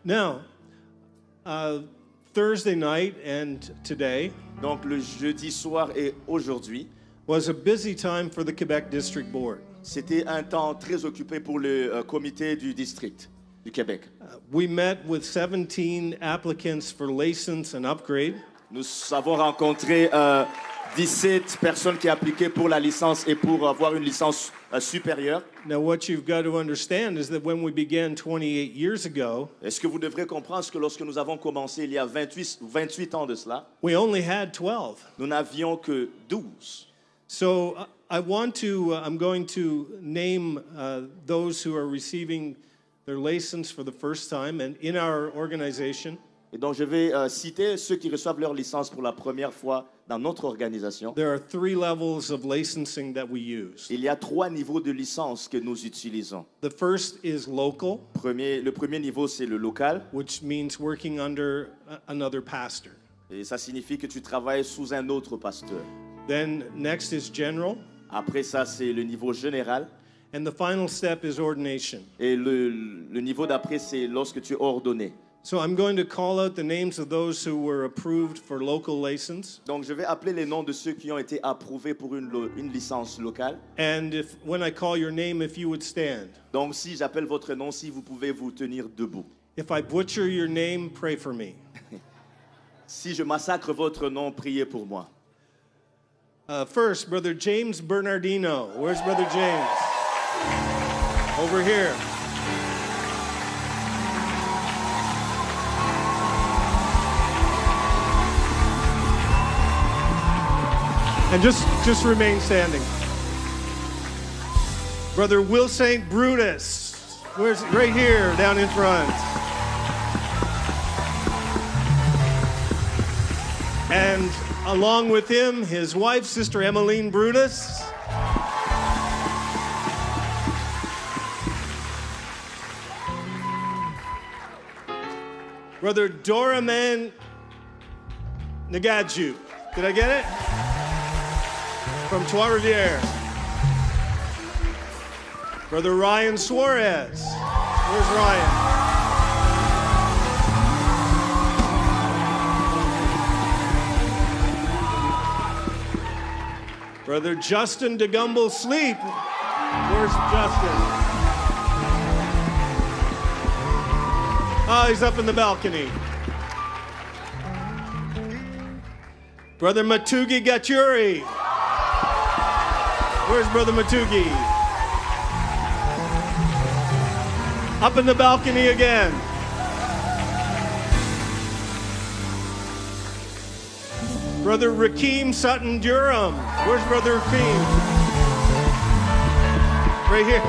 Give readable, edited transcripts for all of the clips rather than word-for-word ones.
Now, Thursday night and today Donc le jeudi soir et aujourd'hui, was a busy time for the Quebec District Board. c'était un temps très occupé pour le comité du district du Québec. We met with 17 applicants for license and upgrade. Nous avons rencontré 17 personnes qui appliquaient pour la licence et pour avoir une licence supérieure. Now, what you've got to understand is that when we began 28 years ago, Et ce que vous devrez comprendre, c'est que lorsque nous avons commencé il y a 28 ans de cela, we only had 12. nous n'avions que 12. So I'm going to name those who are receiving their license for the first time, and in our organization, Et donc je vais citer ceux qui reçoivent leur licence pour la première fois dans notre organisation. there are 3 levels of licensing that we use. Il y a 3 niveaux de licence que nous utilisons. The first is local, Le premier niveau, c'est le local. which means working under another pastor. Et ça signifie que tu travailles sous un autre pasteur. Then next is general, Après ça, c'est le niveau général. and the final step is ordination. Et le niveau d'après, c'est lorsque tu es ordonné. So I'm going to call out the names of those who were approved for local license. Donc, je vais appeler les noms de ceux qui ont été approuvés pour une licence locale. And when I call your name, if you would stand. Donc, si j'appelle votre nom, si vous pouvez vous tenir debout. If I butcher your name, pray for me. Si je massacre votre nom, priez pour moi. First, Brother James Bernardino. Where's Brother James? Over here. And just remain standing. Brother Will St. Brutus. Where's right here, down in front. And along with him, his wife, Sister Emmeline Brutus. Brother Doraman Nagaju. Did I get it? From Trois-Rivières. Brother Ryan Suarez. Where's Ryan? Brother Justin DeGumble Sleep. Where's Justin? Oh, he's up in the balcony. Brother Matugi Gaturi. Where's Brother Matugi? Up in the balcony again. Brother Rakeem Sutton Durham. Where's Brother Rakeem? Right here.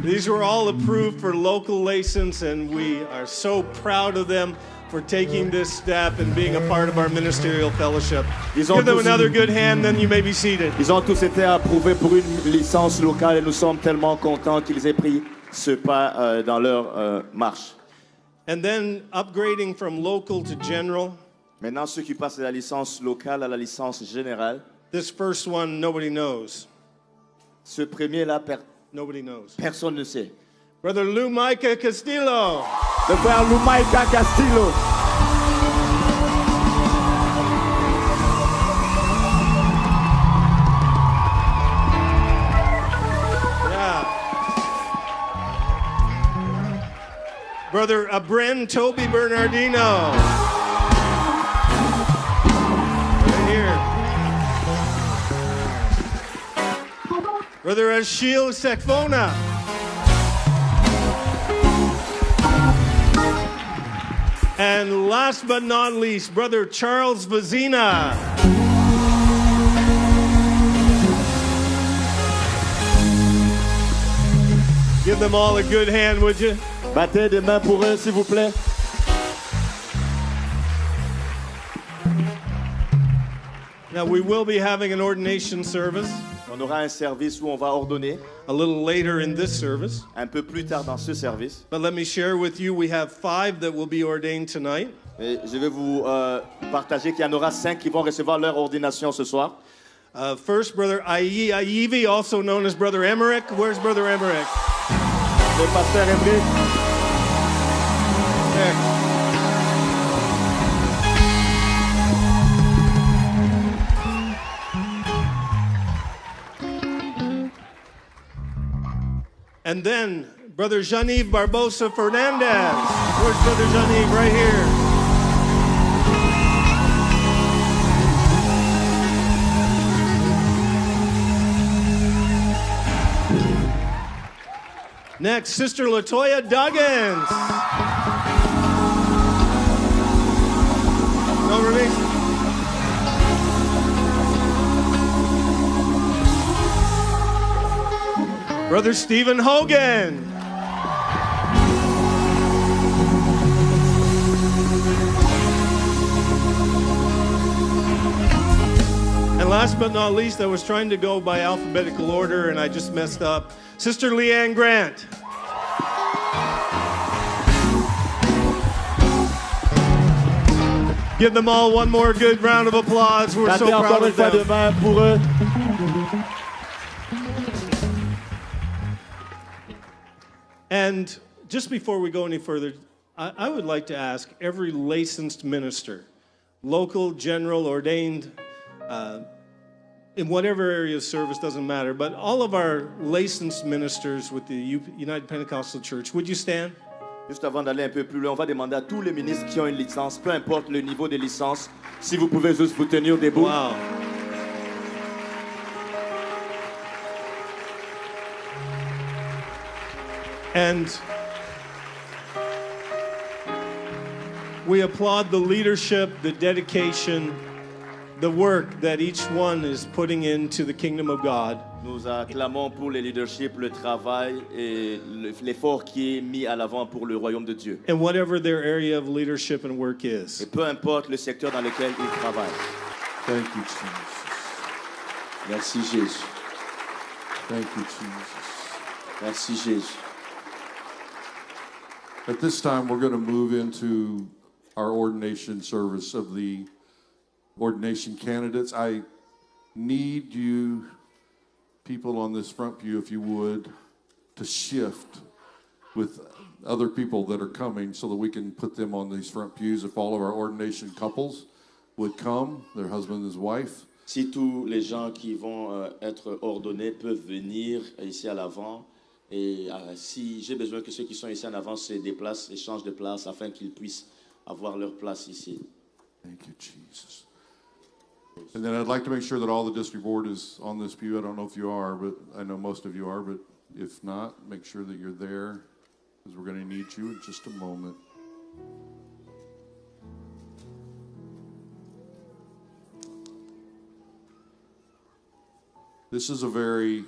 These were all approved for local license, and we are so proud of them for taking this step and being a part of our ministerial fellowship. Give them another good hand, then you may be seated. Ils ont tous été approuvés pour une licence locale et nous sommes tellement contents qu'ils aient pris ce pas dans leur marche. And then upgrading from local to general. Maintenant, ceux qui passent de la licence locale à la licence générale. This first one, nobody knows. Ce premier-là, Nobody knows. personne ne sait. Brother Lou Micah Castillo. Le frère Lumaika Castillo. Yeah. Brother Bren Toby Bernardino. Right here. Brother Ashil Sekfona. And last but not least, Brother Charles Vazina. Give them all a good hand, would you? Battez des mains pour eux, s'il vous plaît. Now, we will be having an ordination service On aura un service où on va ordonner a little later in this service. un peu plus tard dans ce service. But let me share with you, we have 5 that will be ordained tonight. Et je vais vous partager qu'il y en aura 5 qui vont recevoir leur ordination ce soir. First, Brother Aivi, also known as Brother Emmerich. Where's Brother Emmerich? Le pasteur Emmerich. There. And then Brother Jean-Yves Barbosa Fernandez. Where's Brother Jean-Yves? Right here. Next, Sister Latoya Duggins. Over me. Brother Stephen Hogan. And last but not least, I was trying to go by alphabetical order and I just messed up. Sister Leanne Grant. Give them all one more good round of applause. We're so Battez proud encore une of fois de them. main pour eux. And just before we go any further, I would like to ask every licensed minister, local, general, ordained, in whatever area of service, doesn't matter, but all of our licensed ministers with the United Pentecostal Church, would you stand? Juste avant d'aller un peu plus loin, on va demander à tous les ministres qui ont une licence, peu importe le niveau de licence, si vous pouvez juste vous tenir debout. Wow. And we applaud the leadership, the dedication, the work that each one is putting into the kingdom of God. Nous acclamons pour le leadership, le travail et l'effort qui est mis à l'avant pour le royaume de Dieu. And whatever their area of leadership and work is. Et peu importe le secteur dans lequel ils travaillent. Thank you, Jesus. Merci Jésus. Thank you, Jesus. Merci Jésus. At this time, we're going to move into our ordination service of the ordination candidates. I need you, people on this front pew, if you would, to shift with other people that are coming so that we can put them on these front pews. If all of our ordination couples would come, their husband and his wife. Si tous les gens qui vont être ordonnés peuvent venir ici à l'avant, et si j'ai besoin que ceux qui sont ici en avant se déplacent et changent de place afin qu'ils puissent avoir leur place ici. Thank you, Jesus. And then I'd like to make sure that all the district board is on this pew. I don't know if you are, but I know most of you are, but if not, make sure that you're there because we're going to need you in just a moment. This is a very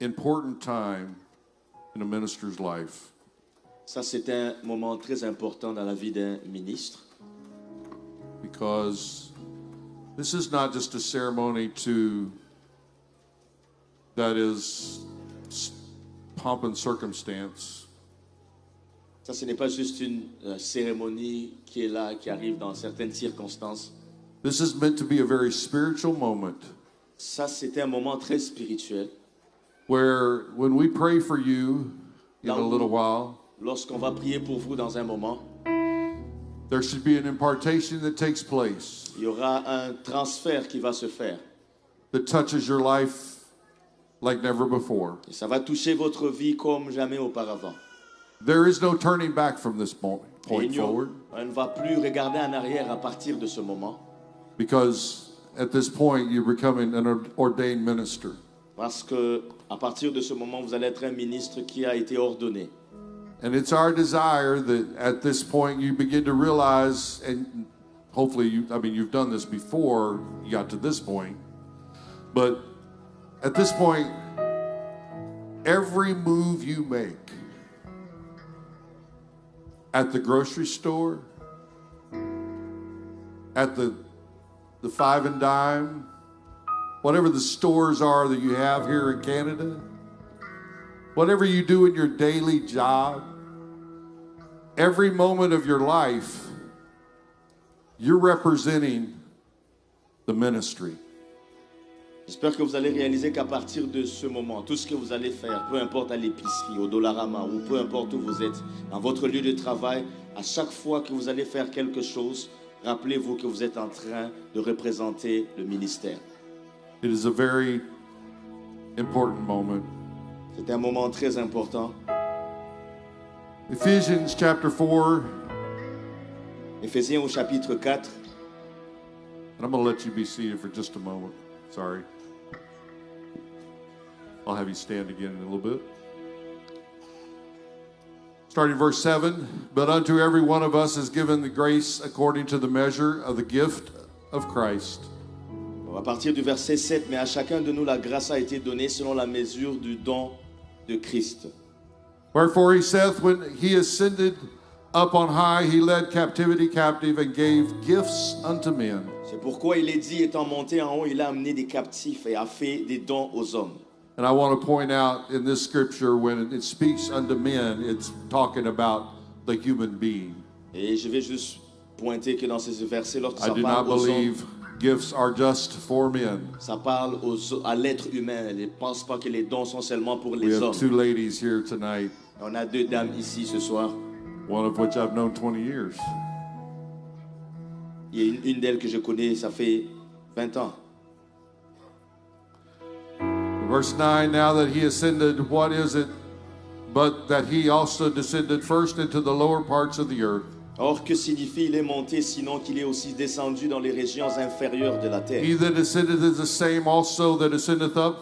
important time in a minister's life. Ça, c'est un moment très important dans la vie d'un ministre. Because this is not just a ceremony that is pomp and circumstance. Ça, ce n'est pas juste une cérémonie qui est là, qui arrive dans certaines circonstances. This is meant to be a very spiritual moment. Ça, c'était un moment très spirituel. Where when we pray for you in a little while, lorsqu'on va prier pour vous dans un moment, there should be an impartation that takes place. Il y aura un transfert qui va se faire. That touches your life like never before. Et ça va toucher votre vie comme jamais auparavant. There is no turning back from this point forward. On ne va plus regarder en arrière à partir de ce moment. Because at this point you're becoming an ordained minister. Parce que à partir de ce moment vous allez être un ministre qui a été ordonné. And it's our desire that at this point you begin to realize, and hopefully you've done this before you got to this point, but at this point, every move you make at the grocery store, at the Five and Dime, whatever the stores are that you have here in Canada, whatever you do in your daily job, every moment of your life, you're representing the ministry. J'espère que vous allez réaliser qu'à partir de ce moment, tout ce que vous allez faire, peu importe à l'épicerie, au Dollarama ou peu importe où vous êtes, dans votre lieu de travail, à chaque fois que vous allez faire quelque chose, rappelez-vous que vous êtes en train de représenter le ministère. It is a very important moment. C'est un moment très important. Ephesians chapter 4, Éphésiens au chapitre 4. and I'm going to let you be seated for just a moment. Sorry. I'll have you stand again in a little bit. Starting verse 7, but unto every one of us is given the grace according to the measure of the gift of Christ. À partir du verset 7, mais à chacun de nous la grâce a été donnée selon la mesure du don de Christ. Wherefore he saith, when he ascended up on high, he led captivity captive and gave gifts unto men. C'est pourquoi il est dit, étant monté en haut, il a amené des captifs et a fait des dons aux hommes. And I want to point out in this scripture, when it speaks unto men, it's talking about the human being. Et je vais juste pointer que dans ces versets, lorsque I ça do not parle aux hommes, believe gifts are just for men. ça parle à l'être humain. Elle ne pense pas que les dons sont seulement pour We les have hommes. two ladies here tonight, On a deux dames ici ce soir. one of which I've known 20 years. Il y a une d'elles que je connais, ça fait 20 ans. Verse 9, now that he ascended, what is it but that he also descended first into the lower parts of the earth? Or, que signifie il est monté, sinon qu'il est aussi descendu dans les régions inférieures de la terre? He that ascended is the same also that ascendeth up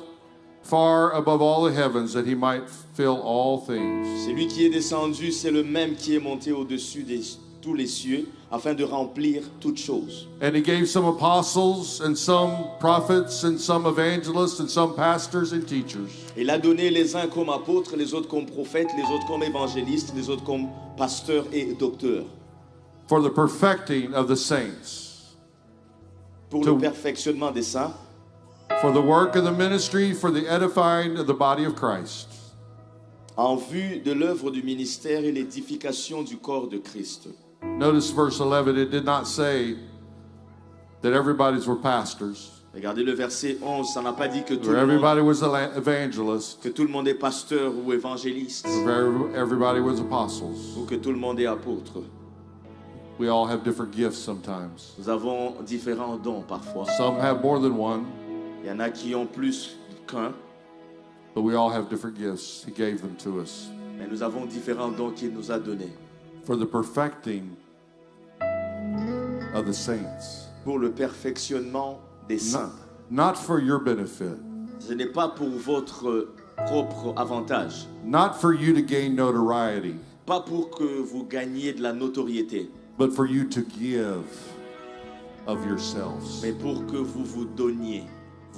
far above all the heavens, that he might fill all things. Celui qui est descendu, c'est le même qui est monté au-dessus de tous les cieux, afin de remplir toutes choses. And he gave some apostles, and some prophets, and some evangelists, and some pastors and teachers. Il a donné les uns comme apôtres, les autres comme prophètes, les autres comme évangélistes, les autres comme pasteurs et docteurs. For the perfecting of the saints, Pour le perfectionnement des saints, for the work of the ministry, for the edifying of the body of Christ. en vue de l'œuvre du ministère et l'édification du corps de Christ. Notice verse 11, it did not say that everybody's were pastors, Regardez le verset 11, ça n'a pas dit que tout, or le monde, everybody was an evangelist, que tout le monde est pasteur ou évangéliste, or everybody was apostles. ou que tout le monde est apôtre. We all have different gifts sometimes. Nous avons différents dons parfois. Some have more than one, Il y en a qui ont plus qu'un, but we all have different gifts. He gave them to us mais nous avons différents dons qu'il nous a donnés for the perfecting of the saints. pour le perfectionnement des saints. Not for your benefit, Ce n'est pas pour votre propre avantage, not for you to gain notoriety, pas pour que vous gagniez de la notoriété, but for you to give of yourselves, mais pour que vous vous donniez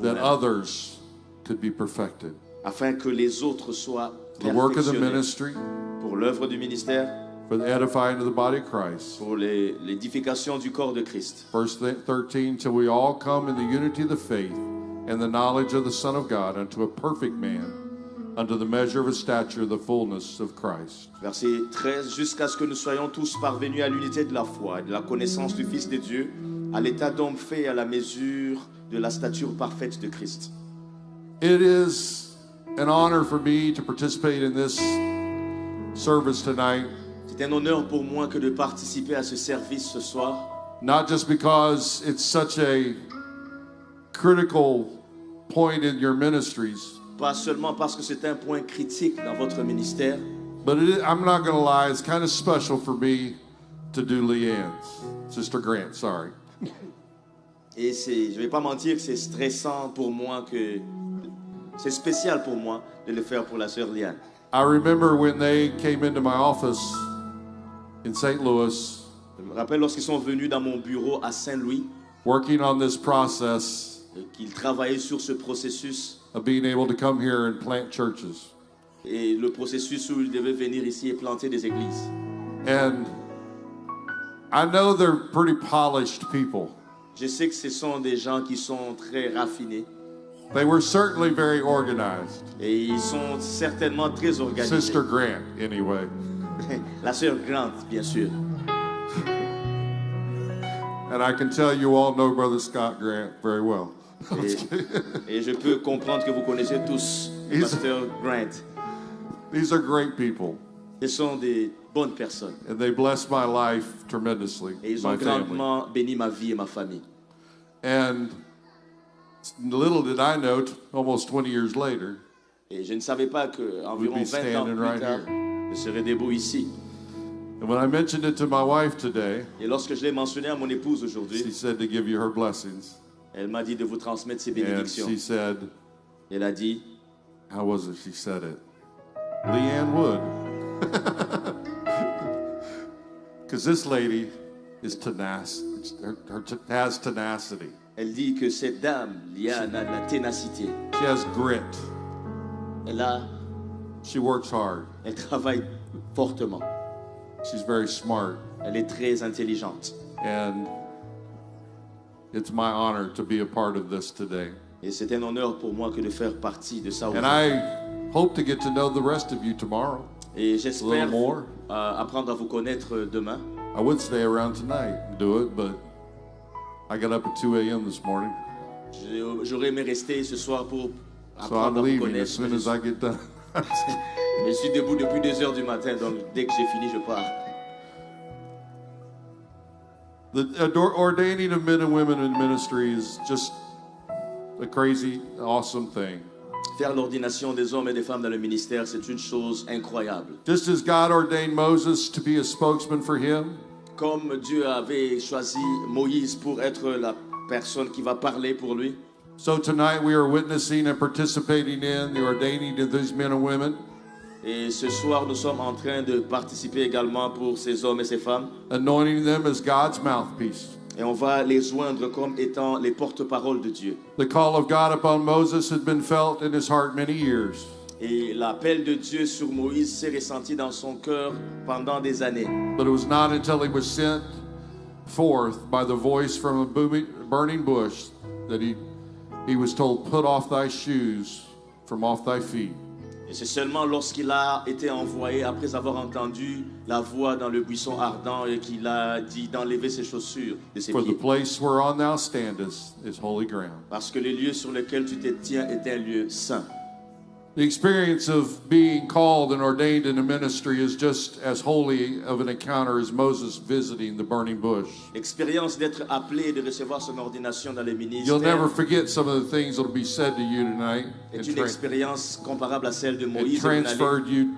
that vous-même, others could be perfected. afin que les autres soient The work of the perfectionnés ministry, pour l'œuvre du ministère, for the edifying of the body of Christ. pour l'édification du corps de Christ. Verse 13, till we all come in the unity of the faith and the knowledge of the Son of God, unto a perfect man, unto the measure of a stature, the fullness of Christ. Verset 13, jusqu'à ce que nous soyons tous parvenus à l'unité de la foi et de la connaissance du Fils de Dieu, à l'état d'homme fait à la mesure de la stature parfaite de Christ. It is an honor for me to participate in this service tonight, C'est un honneur pour moi que de participer à ce service ce soir, not just because it's such a critical point in your ministries, pas seulement parce que c'est un point critique dans votre ministère, but I'm not going to lie, it's kind of special for me to do Leanne's, Sister Grant, sorry. et je vais pas mentir que c'est stressant pour moi, que c'est spécial pour moi de le faire pour la sœur Liane. I remember when they came into my office in St. Louis, Je me rappelle lorsqu'ils sont venus dans mon bureau à Saint-Louis, working on this process qu'ils travaillaient sur ce processus of being able to come here and plant churches. et le processus où ils devaient venir ici et planter des églises. And I know they're pretty polished people. Je sais que ce sont des gens qui sont très raffinés They were certainly very organized. et ils sont certainement très organisés. Sister Grant, anyway. La sœur Grant, bien sûr. And I can tell you all know Brother Scott Grant very well. Et je peux comprendre que vous connaissez tous le pasteur Grant. These are great people. Ce sont des bonnes personnes. And they blessed my life tremendously, Et ils my ont family. grandement béni ma vie et ma famille. And little did I know, almost 20 years later, Et je ne savais pas qu'environ We'd be 20 ans standing plus right tard, je serais debout ici. and when I mentioned it to my wife today, Et lorsque je l'ai mentionné à mon épouse she aujourd'hui, said to give you her blessings. elle m'a dit de vous transmettre ses And bénédictions. she said, Elle a dit, how was it she said it? Leanne Wood. Because this lady is tenacious, has tenacity. elle dit que cette dame, Liane, a de la ténacité. She has grit. She works hard. Elle travaille fortement. She's very smart. Elle est très intelligente. And it's my honor to be a part of this today. Et c'est un honneur pour moi que de faire partie de ça And aujourd'hui. I hope to get to know the rest of you tomorrow. Et A j'espère little more. apprendre à vous connaître demain. I would stay around tonight and do it, but I got up at 2 a.m. this morning. J'aurais aimé rester ce soir pour So I'm apprendre à vous leaving connaître. as soon as I get done. Mais je suis debout depuis 2 heures du matin, donc dès que j'ai fini, je pars. The ordaining of men and women in ministry is just a crazy, awesome thing. Faire l'ordination des hommes et des femmes dans le ministère, c'est une chose incroyable. Just as God ordained Moses to be a spokesman for him, Comme Dieu avait choisi Moïse pour être la personne qui va parler pour lui, so tonight we are witnessing and participating in the ordaining of these men and women, et ce soir, nous sommes en train de participer également pour ces hommes et ces femmes. anointing them as God's mouthpiece. Et on va les joindre comme étant les porte-paroles de Dieu. The call of God upon Moses had been felt in his heart many years. Et l'appel de Dieu sur Moïse s'est ressenti dans son cœur pendant des années. But it was not until he was sent forth by the voice from a burning bush that he was told, put off thy shoes from off thy feet. Et c'est seulement lorsqu'il a été envoyé, après avoir entendu la voix dans le buisson ardent, et qu'il a dit d'enlever ses chaussures de ses For the pieds. place whereon thou standest is holy ground. Parce que le lieu sur lequel tu te tiens est un lieu saint. The experience of being called and ordained in a ministry is just as holy of an encounter as Moses visiting the burning bush. L'expérience d'être appelé et de recevoir son ordination dans le You'll never ministère forget some of the things that will be said to you tonight. est une expérience comparable à celle de It Moïse. Et vous n'allez- transferred you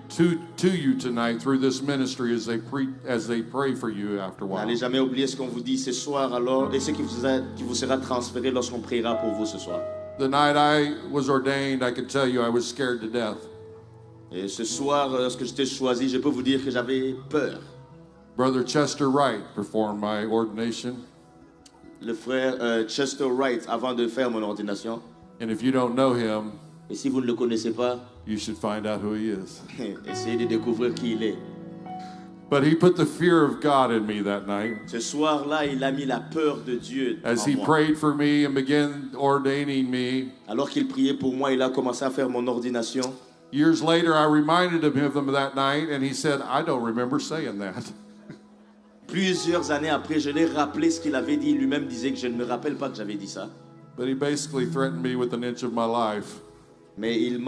to you tonight through this ministry as they pray for you after a while. N'allez jamais oublier ce qu'on vous dit ce soir alors, et ce qui vous sera transféré lorsqu'on priera pour vous ce soir. The night I was ordained, I can tell you I was scared to death. Et ce soir, lorsque j'étais choisi, je peux vous dire que j'avais peur. Brother Chester Wright performed my ordination. Le frère Chester Wright, avant de faire mon ordination, And if you don't know him, et si vous ne le connaissez pas, you should find out who he is. essayez de découvrir qui il est. But he put the fear of God in me that night. Ce soir-là, il a mis la peur de Dieu As en he moi. prayed for me and began ordaining me, Alors qu'il priait pour moi, il a commencé à faire mon ordination. years later I reminded him of him that night, and he said, I don't remember saying that. Plusieurs années après, je l'ai rappelé ce qu'il avait dit. Lui-même disait que je ne me rappelle pas que j'avais dit ça. But he basically threatened me with an inch of my life Mais il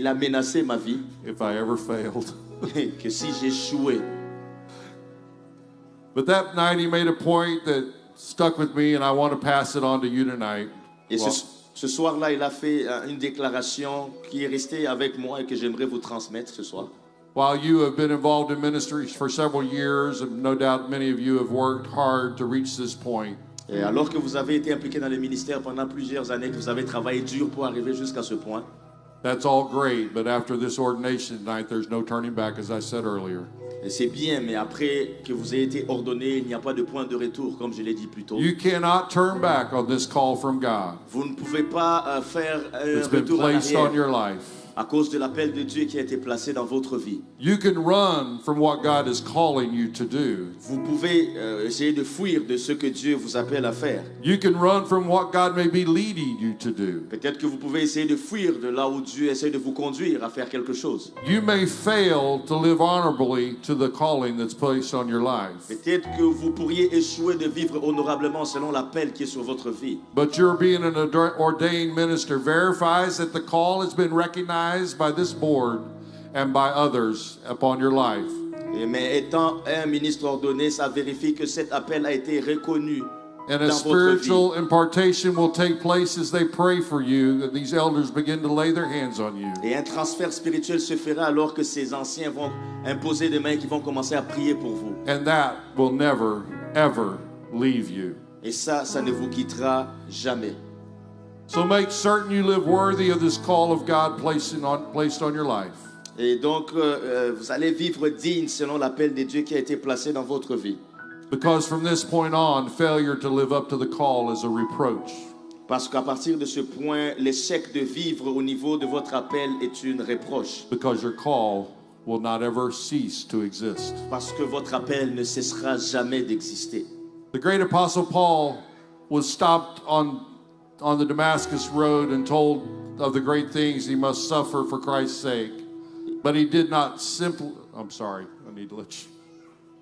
a menacé ma vie if I ever failed. que si j'échouais. But that night he made a point that stuck with me, and I want to pass it on to you tonight. Et Well, ce soir-là, il a fait une déclaration qui est restée avec moi et que j'aimerais vous transmettre ce soir. while you have been involved in ministries for several years, and no doubt many of you have worked hard to reach this point, Et alors que vous avez été impliqué dans le ministère pendant plusieurs années, que vous avez travaillé dur pour arriver jusqu'à ce point, that's all great. But after this ordination tonight, there's no turning back, as I said earlier. et c'est bien, mais après que vous ayez été ordonné, il n'y a pas de point de retour, comme je l'ai dit plus tôt. You cannot turn back on this call from God. Vous ne pouvez pas faire un It's been retour en placed on arrière your life. à cause de l'appel de Dieu qui a été placé dans votre vie. You can run from what God is calling you to do. Vous pouvez essayer de fuir de ce que Dieu vous appelle à faire. You can run from what God may be leading you to do. Peut-être que vous pouvez essayer de fuir de là où Dieu essaie de vous conduire à faire quelque chose. You may fail to live honorably to the calling that's placed on your life. Peut-être que vous pourriez échouer de vivre honorablement selon l'appel qui est sur votre vie. But your being an ordained minister verifies that the call has been recognized by this board and by others upon your life. Mais étant un ministre ordonné, ça vérifie que cet appel a été reconnu And a dans votre vie. spiritual impartation will take place as they pray for you, that these elders begin to lay their hands on you. Et un transfert spirituel se fera alors que ces anciens vont imposer des mains qui vont commencer à prier pour vous. And that will never, ever leave you. Et ça ne vous quittera jamais. So make certain you live worthy of this call of God placed on your life. Et donc, vous allez vivre digne selon l'appel de Dieu qui a été placé dans votre vie. Because from this point on, failure to live up to the call is a reproach. Parce qu'à partir de ce point, l'échec de vivre au niveau de votre appel est une reproche. Because your call will not ever cease to exist. Parce que votre appel ne cessera jamais d'exister. The great apostle Paul was stopped on the Damascus road and told of the great things he must suffer for Christ's sake. But he did not simply... I'm sorry, I need to let you...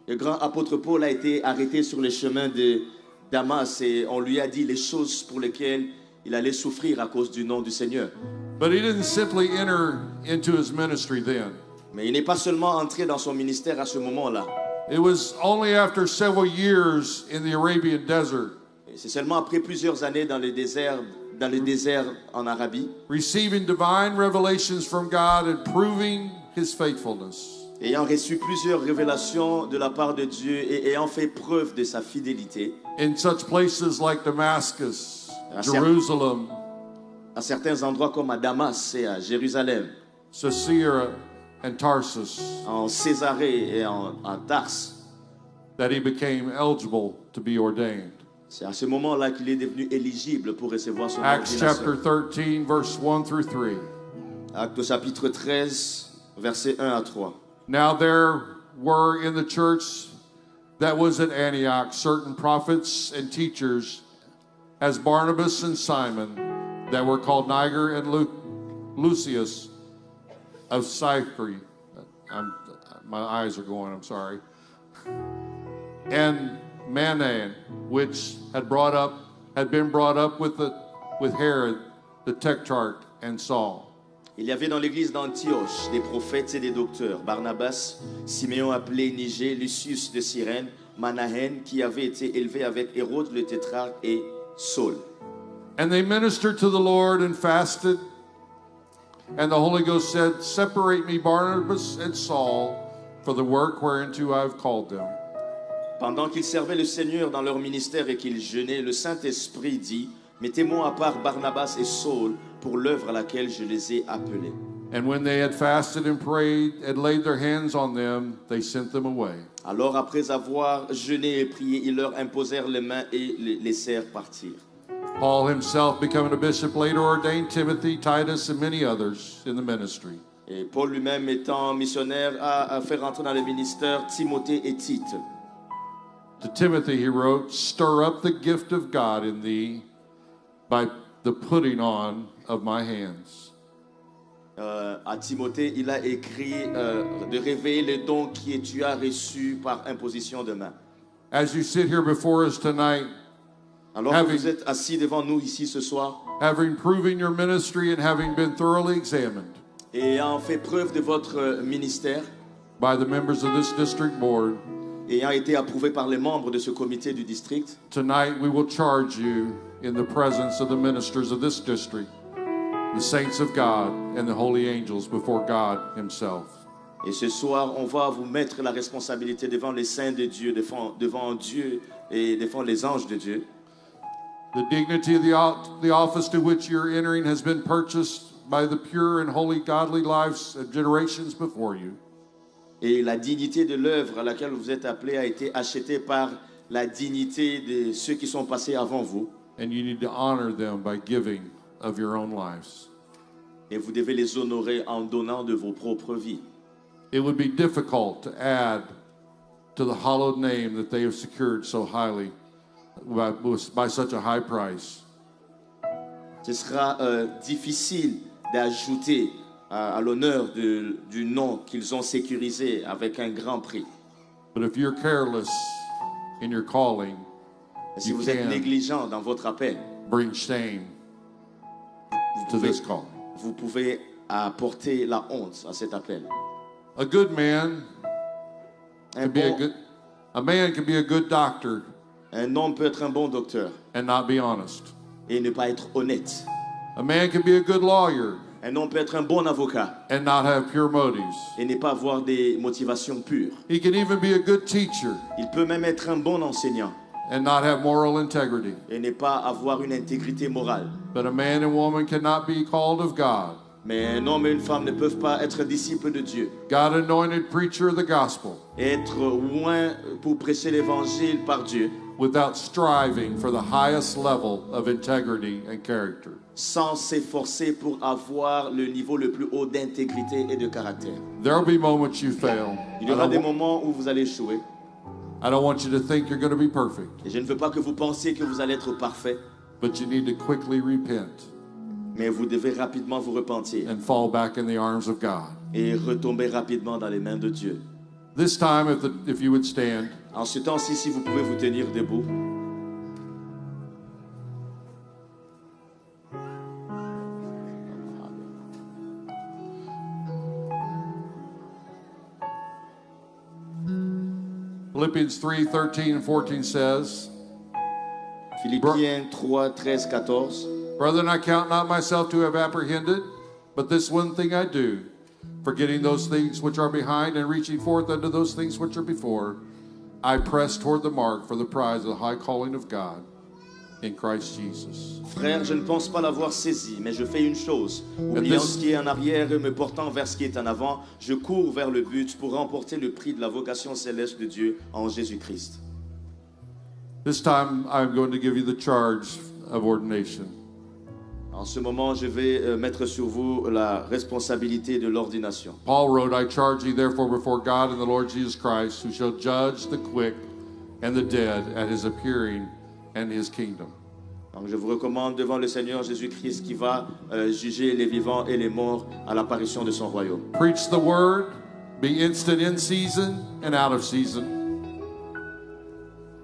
Le grand apôtre Paul a été arrêté sur le chemin de Damas et on lui a dit les choses pour lesquelles il allait souffrir à cause du nom du Seigneur. But he didn't simply enter into his ministry then. Mais il n'est pas seulement entré dans son ministère à ce moment-là. It was only after several years in the Arabian desert, Et c'est seulement après plusieurs années dans le désert en Arabie, receiving divine revelations from God and proving his faithfulness, ayant reçu plusieurs révélations de la part de Dieu et ayant fait preuve de sa fidélité, in such places like Damascus, à Jerusalem, certains endroits comme à Damas et à Jérusalem, Caesarea, and Tarsus, en Césarée et en Tarse, that he became eligible to be ordained. c'est à ce moment-là qu'il est devenu éligible pour recevoir son Acts chapter ordination. 13, verse 1 through 3. Actes chapitre 13, versets 1 à 3. Now there were in the church that was at Antioch certain prophets and teachers, as Barnabas and Simon, that were called Niger and Lucius of Cyprus. My eyes are going, I'm sorry. And Manaen, which had been brought up with Herod the Tetrarch and Saul. Il y avait dans l'église d'Antioche des prophètes et des docteurs, Barnabas, Siméon appelé Niger, Lucius de Cyrène, Manahen qui avait été élevé avec Hérode le tétrarque et Saul. And they ministered to the Lord and fasted. And the Holy Ghost said, Separate me Barnabas and Saul for the work whereunto I have called them. Pendant qu'ils servaient le Seigneur dans leur ministère et qu'ils jeûnaient, le Saint-Esprit dit, mettez-moi à part Barnabas et Saul pour l'œuvre à laquelle je les ai appelés. And when they had fasted and prayed and laid their hands on them, they sent them away. Alors après avoir jeûné et prié, ils leur imposèrent les mains et les laissèrent partir. Paul himself, becoming a bishop, later ordained Timothy, Titus, and many others in the ministry. Et Paul lui-même étant missionnaire a fait rentrer dans le ministère Timothée et Tite. To Timothy he wrote, Stir up the gift of God in thee by the putting on of my hands. À Timothée, il a écrit de réveiller le don que tu as reçu par imposition de main. As you sit here before us tonight, Alors que vous êtes assis devant nous ici ce soir, having proven your ministry and having been thoroughly examined et ayant fait preuve de votre ministère, by the members of this district board, ayant été approuvé par les membres de ce comité du district, tonight we will charge you in the presence of the ministers of this district, the saints of God and the holy angels before God himself. et ce soir, on va vous mettre la responsabilité devant les saints de Dieu, devant Dieu et devant les anges de Dieu. The dignity of the office to which you're entering has been purchased by the pure and holy godly lives of generations before you. Et la dignité de l'œuvre à laquelle vous êtes appelés a été achetée par la dignité de ceux qui sont passés avant vous. And you need to honor them by giving of your own lives. Et vous devez les honorer en donnant de vos propres vies. It would be difficult to add to the hallowed name that they have secured so highly by such a high price. Ce sera difficile d'ajouter à l'honneur du nom qu'ils ont sécurisé avec un grand prix. But if you're careless in your calling, Si you vous êtes can négligent dans votre appel, bring shame to this calling. vous pouvez apporter la honte à cet appel. A good man Un, can be bon- a man can be a good doctor un homme peut être un bon docteur and not be honest. et ne pas être honnête. A man can be a good lawyer Un homme peut être un bon avocat and not have pure motives. et ne pas avoir des motivations pures. He can even be a good teacher Il peut même être un bon enseignant and not have moral integrity. et ne pas avoir une intégrité morale. But a man and woman cannot be called of God. Mais un homme et une femme ne peuvent pas être disciples de Dieu. God anointed preacher of the gospel Être loin pour prêcher l'évangile par Dieu without striving for the highest level of integrity and character. sans s'efforcer pour avoir le niveau le plus haut d'intégrité et de caractère. There'll be moments you fail. Il y aura des moments où vous allez échouer. I don't want you to think you're going to be perfect, Et je ne veux pas que vous pensiez que vous allez être parfait, but you need to quickly repent mais vous devez rapidement vous repentir and fall back in the arms of God. et retomber rapidement dans les mains de Dieu. This time, if you would stand, En ce temps-ci, si vous pouvez vous tenir debout. Philippians 3:13 and 14 says, Philippiens 3, 13, 14. Brethren, I count not myself to have apprehended, but this one thing I do, forgetting those things which are behind and reaching forth unto those things which are before, I press toward the mark for the prize of the high calling of God in Christ Jesus. Frère, je ne pense pas l'avoir saisi, mais je fais une chose. Oubliant ce qui est en arrière et me portant vers ce qui est en avant, je cours vers le but pour remporter le prix de la vocation céleste de Dieu en Jésus-Christ. This time I'm going to give you the charge of ordination. En ce moment, je vais mettre sur vous la responsabilité de l'ordination. Paul wrote, I charge thee therefore before God and the Lord Jesus Christ, who shall judge the quick and the dead at his appearing and his kingdom. Donc je vous recommande devant le Seigneur Jésus-Christ qui va juger les vivants et les morts à l'apparition de son royaume. Preach the word, be instant in season and out of season.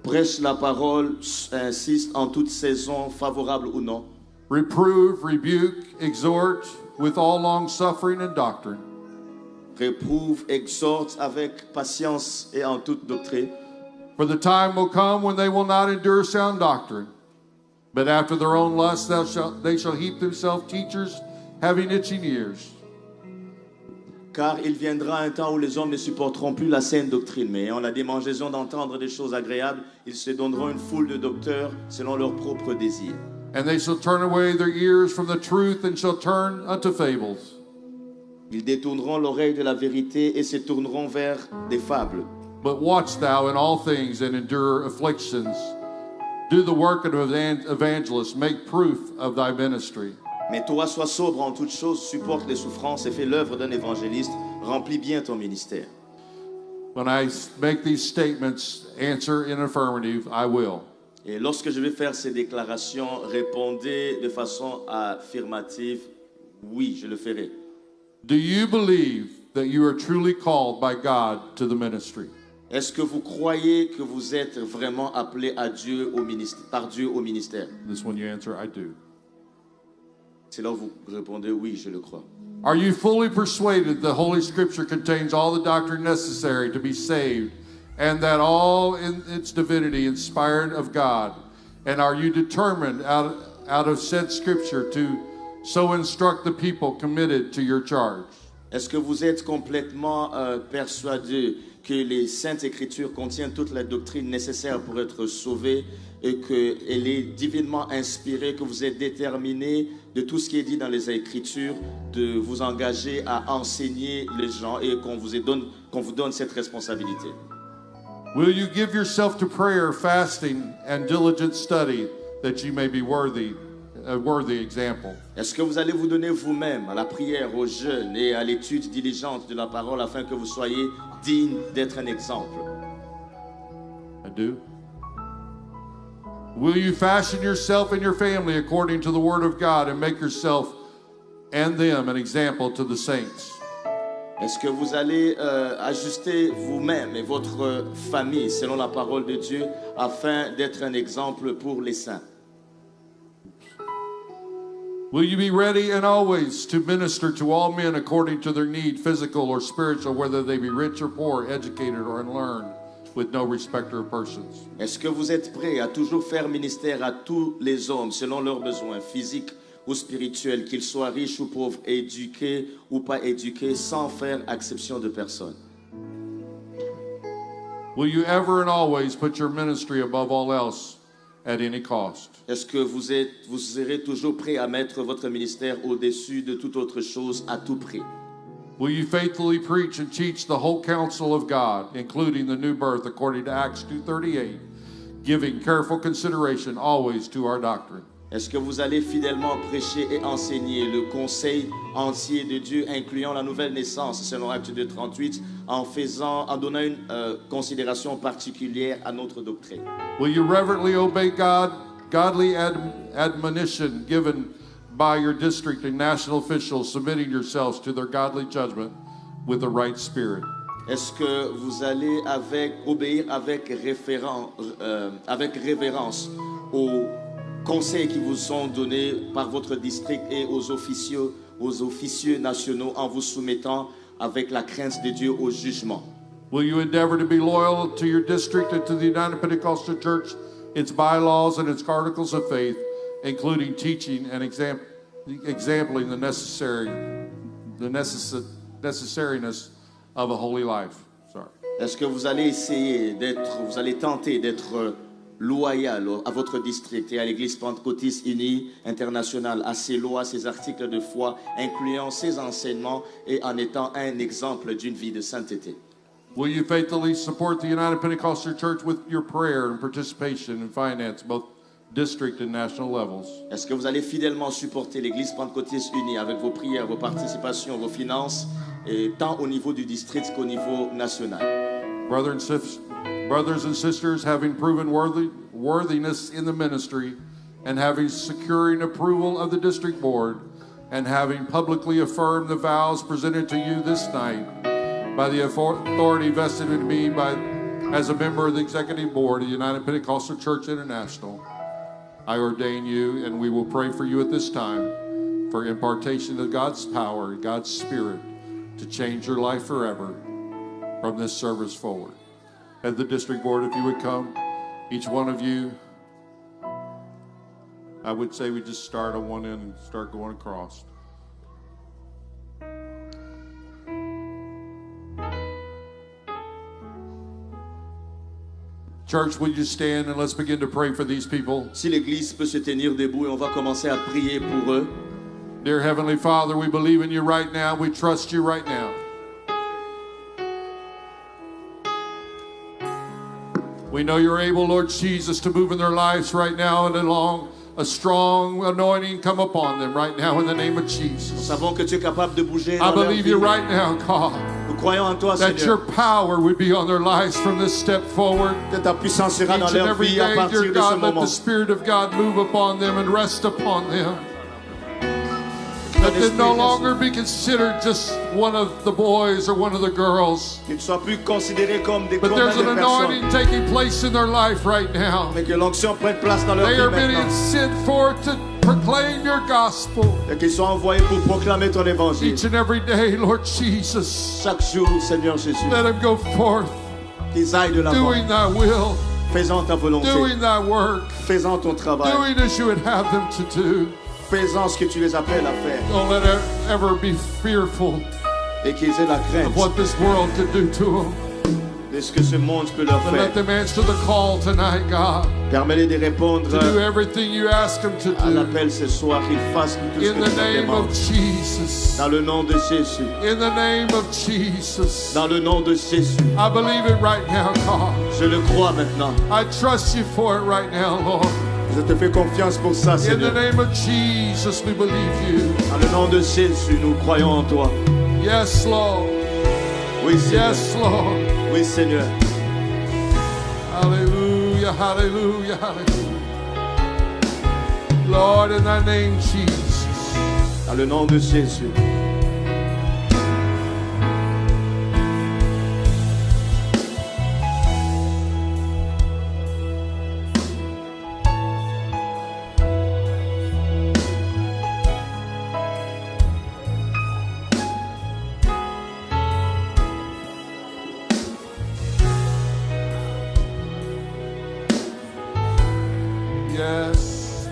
Prêche la parole, insiste en toute saison, favorable ou non. Reprove, rebuke, exhort with all long suffering and doctrine. Réprouve, exhorte avec patience et en toute doctrine. For the time will come when they will not endure sound doctrine, but after their own lusts they shall heap themselves teachers having itching ears. Car il viendra un temps où les hommes ne supporteront plus la saine doctrine, mais ayant la démangeaison d'entendre des choses agréables, ils se donneront une foule de docteurs selon leurs propres désirs. And they shall turn away their ears from the truth and shall turn unto fables. Ils détourneront l'oreille de la vérité et se tourneront vers des fables. But watch thou in all things and endure afflictions. Do the work of an evangelist, make proof of thy ministry. Mais toi, sois sobre en toutes choses, supporte les souffrances et fais l'œuvre d'un évangéliste, remplis bien ton ministère. When I make these statements, answer in affirmative, I will. Et lorsque je vais faire ces déclarations, répondez de façon affirmative, oui, je le ferai. Do you believe that you are truly called by God to the ministry? Est-ce que vous croyez que vous êtes vraiment appelé à Dieu par Dieu au ministère? This one you answer, I do. C'est là où vous répondez, oui, je le crois. Are you fully persuaded the Holy Scripture contains all the doctrine necessary to be saved, and that all in its divinity inspired of God? And are you determined out of said Scripture to so instruct the people committed to your charge? Est-ce que vous êtes complètement persuadé que les Saintes Écritures contiennent toute la doctrine nécessaire pour être sauvé et qu'elle est divinement inspirée, que vous êtes déterminé de tout ce qui est dit dans les Écritures, de vous engager à enseigner les gens et qu'on vous donne cette responsabilité? Will you give yourself to prayer, fasting, and diligent study that you may be worthy a worthy example. Est-ce que vous allez vous donner vous-même à la prière, au jeûne et à l'étude diligente de la parole afin que vous soyez digne d'être un exemple? I do. Will you fashion yourself and your family according to the word of God and make yourself and them an example to the saints? Est-ce que vous allez ajuster vous-même et votre famille selon la parole de Dieu afin d'être un exemple pour les saints? Will you be ready and always to minister to all men according to their need, physical or spiritual, whether they be rich or poor, educated or unlearned, with no respecter of persons? Est-ce que vous êtes prêts à toujours faire ministère à tous les hommes selon leurs besoins physiques ou spirituels, qu'ils soient riches ou pauvres, éduqués ou pas éduqués, sans faire exception de personne? Will you ever and always put your ministry above all else at any cost? Est-ce que vous serez toujours prêts à mettre votre ministère au-dessus de toute autre chose à tout prix? Will you faithfully preach and teach the whole counsel of God, including the new birth, according to Acts 2:38, giving careful consideration always to our doctrine? Est-ce que vous allez fidèlement prêcher et enseigner le conseil entier de Dieu, incluant la nouvelle naissance, selon Acte 2:38, en donnant une considération particulière à notre doctrine? Will you reverently obey godly admonition given by your district and national officials, submitting yourselves to their godly judgment with the right spirit? Est-ce que vous allez obéir avec révérence aux conseils qui vous sont donnés par votre district et aux officieux nationaux en vous soumettant avec la crainte de Dieu au jugement? Will you endeavor to be loyal to your district and to the United Pentecostal Church, its bylaws and its articles of faith, including teaching and exempling the necessariness of a holy life? Sorry. Est-ce que vous allez tenter d'être loyal à votre district et à l'Église pentecôtiste unie internationale, à ses lois, ses articles de foi, incluant ses enseignements et en étant un exemple d'une vie de sainteté? Will you faithfully support the United Pentecostal Church with your prayer and participation in finance, both district and national levels? Est-ce que vous allez fidèlement supporter l'Église pentecôtiste unie avec vos prières, vos participations, vos finances, et tant au niveau du district qu'au niveau national? Brothers and sisters, having proven worthiness in the ministry and having securing approval of the district board and having publicly affirmed the vows presented to you this night by the authority vested in me as a member of the executive board of the United Pentecostal Church International, I ordain you, and we will pray for you at this time for impartation of God's power, God's Spirit, to change your life forever from this service forward. At the district board, if you would come, each one of you, I would say we just start on one end and start going across. Church, will you stand and let's begin to pray for these people? Si l'Église peut se tenir debout et on va commencer à prier pour eux. Dear Heavenly Father, we believe in you right now. We trust you right now. We know you're able, Lord Jesus, to move in their lives right now and along a strong anointing come upon them right now in the name of Jesus. Nous savons que tu es capable de bouger I dans leur believe vie. you right now, God, Nous croyons en toi, that your Seigneur. power would be on their lives from this step forward. Que ta puissance sera dans Each and leur every vie à day, partir dear de ce God, let moment. the Spirit of God move upon them and rest upon them. Let them no longer be considered just one of the boys or one of the girls. Qu'ils ne soient plus considérés comme des But there's an condamnés personnes. anointing taking place in their life right now. Mais que l'onction prenne place dans leur They vie are being maintenant. sent forth to proclaim your gospel Et qu'ils soient envoyés pour proclamer ton évangile. each and every day, Lord Jesus. Chaque jour, Seigneur Jésus. Let them go forth Qu'ils aillent de l'avant. doing thy will, Faisant ta volonté. doing thy work, Faisant ton travail. doing as you would have them to do. Faisant ce que tu les appelles à faire. Don't let them ever be fearful Et qu'ils aient la crainte of what this world could do to them. de ce que ce monde peut leur But let faire. them answer the call tonight, God, Permets-les de répondre to do everything you ask them to à do. l'appel ce soir. Qu'ils fassent tout ce In que the tu leur name demandes. of Jesus. Dans le nom de Jésus. In the name of Jesus. Dans le nom de Jésus. I believe it right now, God. Je le crois maintenant. I trust you for it right now, Lord. Je te fais confiance pour ça, In the Seigneur. name of Jesus, we believe you. Dans le nom de Jésus, nous croyons en toi. Yes, Lord. Oui, Seigneur. Yes, Lord. Oui, Seigneur. Hallelujah, hallelujah, hallelujah. Lord, in thy name, Jesus. Dans le nom de Jésus. Yes.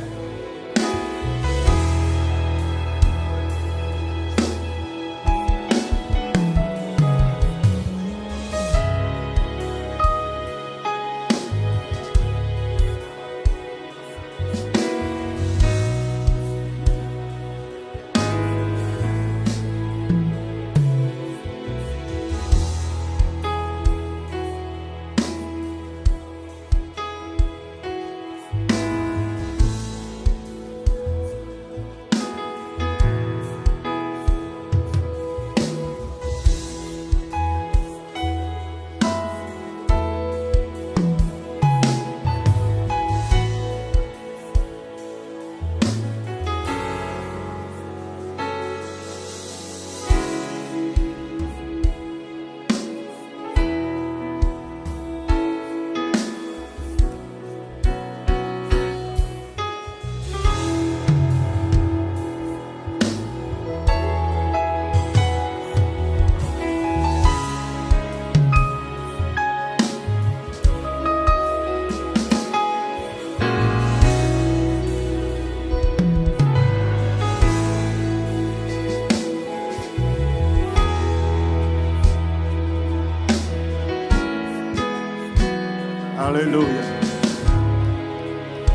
Hallelujah.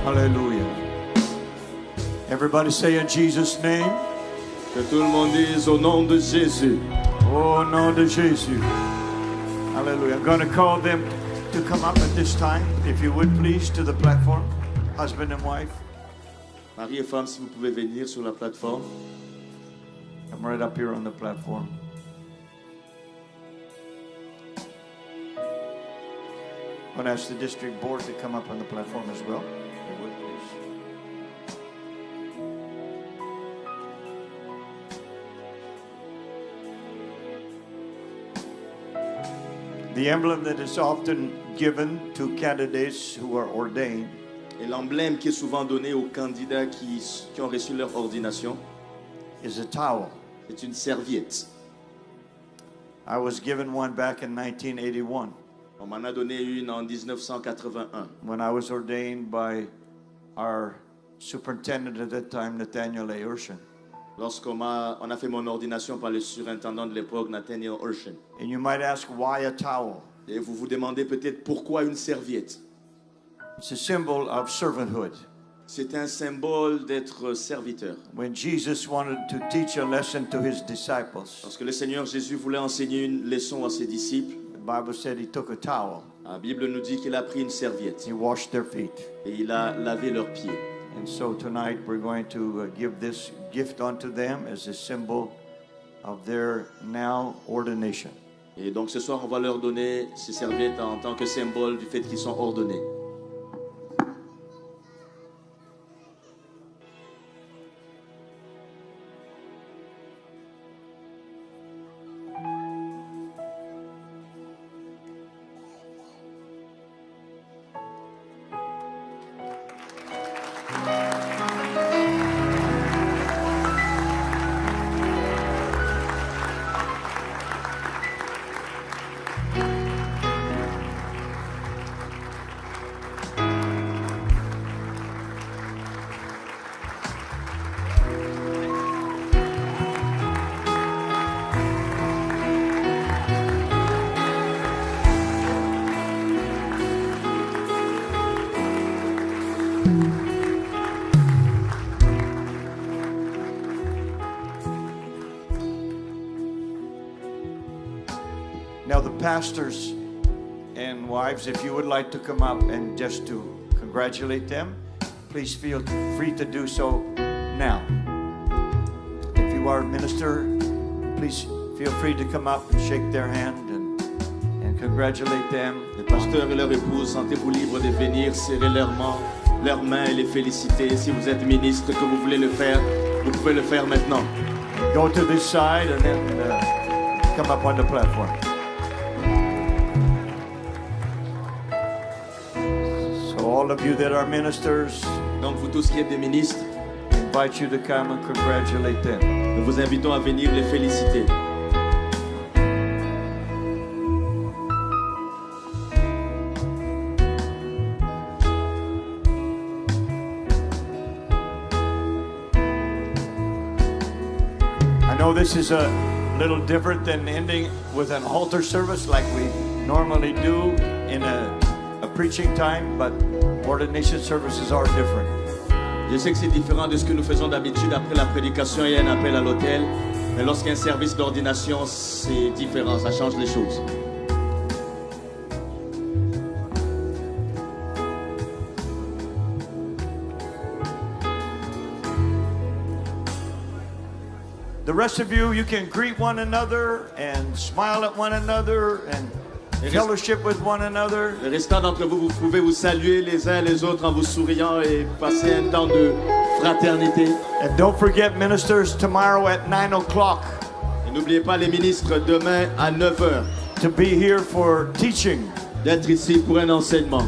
Hallelujah. Everybody say in Jesus' name. Que tout le monde dise au nom de Jésus. Oh, nom de Jésus. Hallelujah. I'm going to call them to come up at this time, if you would please, to the platform. Husband and wife. Mari et femme, si vous pouvez venir sur la plateforme. I'm right up here on the platform. I'm going to ask the district board to come up on the platform as well. If you would, please. The emblem that is often given to candidates who are ordained Et l'emblème qui est souvent donné aux candidats qui ont reçu leur ordination, is a towel. c'est une serviette. I was given one back in 1981 On m'en a donné une en 1981, when I was ordained by our superintendent at that time, Nathaniel A. Urshan. lorsqu'on a fait mon ordination par le surintendant de l'époque, Nathaniel Urshan. And you might ask, why a towel? Et vous vous demandez peut-être pourquoi une serviette. It's a symbol of servanthood. C'est un symbole d'être serviteur. When Jesus wanted to teach a lesson to his disciples, Lorsque le Seigneur Jésus voulait enseigner une leçon à ses disciples, the Bible said he took a towel. la Bible nous dit qu'il a pris une serviette He washed their feet. et il a lavé leurs pieds. And so tonight we're going to give this gift unto them as a symbol of their now ordination. Et donc ce soir, on va leur donner ces serviettes en tant que symbole du fait qu'ils sont ordonnés. Now the pastors and wives, if you would like to come up and just to congratulate them, please feel free to do so now. If you are a minister, please feel free to come up and shake their hand and congratulate them. Les pasteurs et leur épouse, sentez-vous libres de venir serrer leurs mains et les féliciter. Si vous êtes ministre, que vous voulez le faire, vous pouvez le faire maintenant. Go to this side and then come up on the platform. So all of you that are ministers, Donc vous tous qui êtes des ministres, invite you to come and congratulate them. nous vous invitons à venir les féliciter. I know this is a little different than ending with an altar service like we normally do in a preaching time, but ordination services are different. Je sais que c'est différent de ce que nous faisons d'habitude après la prédication et un appel à l'autel, mais lorsqu'il y a un service d'ordination, c'est différent, ça change les choses. The rest of you, you can greet one another and smile at one another and fellowship with one another. Le restant d'entre vous, vous pouvez vous saluer les uns les autres en vous souriant et passer un temps de fraternité. And don't forget, ministers, tomorrow at 9 o'clock Et n'oubliez pas les ministres demain à 9h to be here for teaching. d'être ici pour un enseignement.